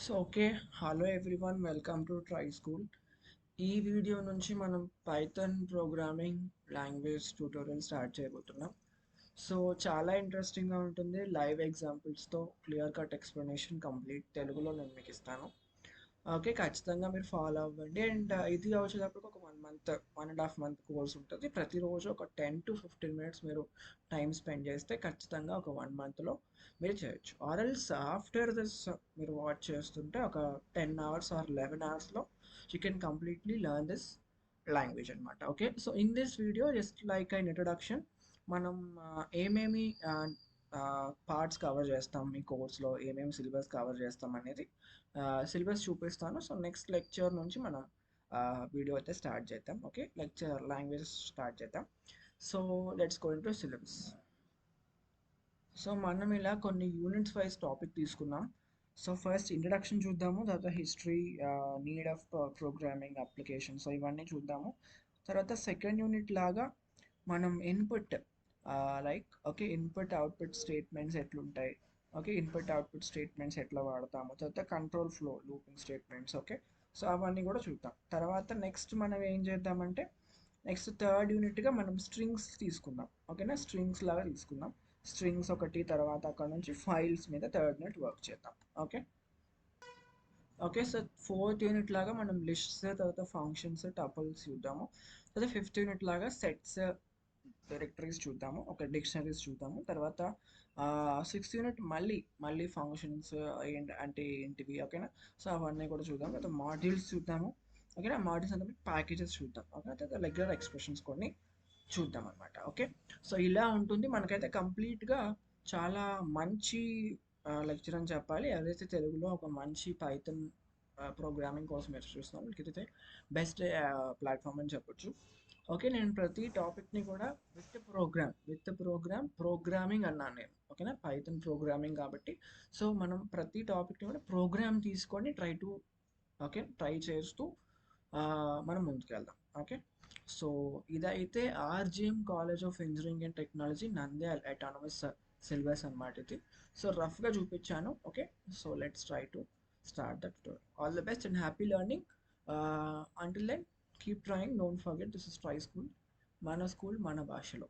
Hello everyone, welcome to Try School. ఈ video నుంచి మనం Python programming language tutorial start చేయబోతున్నాం. చాలా ఇంట్రెస్టింగ్గా ఉంటుంది. లైవ్ ఎగ్జాంపుల్స్తో క్లియర్ కట్ ఎక్స్ప్లెనేషన్ కంప్లీట్ తెలుగులో నేను మీకు ఇస్తాను. ఖచ్చితంగా మీరు ఫాలో అవ్వండి. అండ్ ఇది వచ్చేటప్పటికి ఒక 1 మంత్ 1.5 మంత్ కోర్స్ ఉంటుంది. ప్రతిరోజు ఒక 10 to 15 minutes మీరు టైం స్పెండ్ చేస్తే ఖచ్చితంగా ఒక 1 మంత్లో మీరు చేయొచ్చు. ఆర్ఎల్స్ ఆఫ్టర్ దిస్ మీరు వాచ్ చేస్తుంటే ఒక 10 hours or 11 hours you can completely learn this language అనమాట. So in this video just like an introduction మనం ఏమేమి పార్ట్స్ కవర్ చేస్తాం, ఈ కోర్స్లో ఏమేమి సిలబస్ కవర్ చేస్తాం అనేది సిలబస్ చూపిస్తాను. సో నెక్స్ట్ లెక్చర్ నుంచి మనం వీడియో అయితే స్టార్ట్ చేద్దాం. లెక్చర్ లాంగ్వేజ్ స్టార్ట్ చేద్దాం. So let's go into syllabus. So మనం ఇలా కొన్ని యూనిట్స్ వైజ్ టాపిక్ తీసుకున్నాం. సో ఫస్ట్ ఇంట్రడక్షన్ చూద్దాము, తర్వాత history, need of programming application, so ఇవన్నీ చూద్దాము. తర్వాత సెకండ్ యూనిట్ లాగా మనం ఇన్పుట్ ఇన్పుట్ అవుట్పుట్ స్టేట్మెంట్స్ ఎట్లుంటాయి, ఇన్పుట్ అవుట్పుట్ స్టేట్మెంట్స్ ఎట్లా వాడతాము, తర్వాత control flow looping statements. So అవన్నీ కూడా చూద్దాం. తర్వాత నెక్స్ట్ మనం ఏం చేద్దామంటే నెక్స్ట్ థర్డ్ యూనిట్గా మనం స్ట్రింగ్స్ తీసుకుందాం. స్ట్రింగ్స్ లాగా తీసుకుందాం. స్ట్రింగ్స్ ఒకటి, తర్వాత అక్కడ నుంచి ఫైల్స్ మీద థర్డ్ యూనిట్ వర్క్ చేద్దాం. సో ఫోర్త్ యూనిట్ లాగా మనం లిస్ట్స్, తర్వాత ఫంక్షన్స్, టపుల్స్ చూద్దాము. తర్వాత ఫిఫ్త్ యూనిట్ లాగా సెట్స్, డైరెక్టరీస్ చూద్దాము, డిక్షనరీస్ చూద్దాము. తర్వాత సిక్స్త్ యూనిట్ మళ్ళీ ఫంక్షన్స్ అంటే ఏంటివి, సో అవన్నీ కూడా చూద్దాం. తర్వాత మాడ్యూల్స్ చూద్దాము. మాడ్యూల్స్ అంటే ప్యాకేజెస్ చూద్దాం. తర్వాత రెగ్యులర్ ఎక్స్ప్రెషన్స్ కొన్ని చూద్దాం అనమాట. సో ఇలా ఉంటుంది. మనకైతే కంప్లీట్గా చాలా మంచి లెక్చర్ అని చెప్పాలి. ఎవరైతే తెలుగులో ఒక మంచి పైథాన్ ప్రోగ్రామింగ్ కోసం ఎదురు చూస్తున్నాం, వీళ్ళకైతే బెస్ట్ ప్లాట్ఫామ్ అని చెప్పొచ్చు. నేను ప్రతి టాపిక్ని కూడా విత్ ప్రోగ్రామింగ్ అన్నాను నేను. పైథాన్ ప్రోగ్రామింగ్ కాబట్టి సో మనం ప్రతి టాపిక్ని కూడా ప్రోగ్రామ్ తీసుకొని ట్రై చేస్తూ మనం ముందుకెళ్దాం. సో ఇదైతే RGM college of engineering and technology Nandyal autonomous syllabus అనమాట ఇది. సో రఫ్గా చూపించాను. So let's try to start the tutorial. All the best and happy learning. Until then keep trying, don't forget this is try school, మన school మన భాషలో.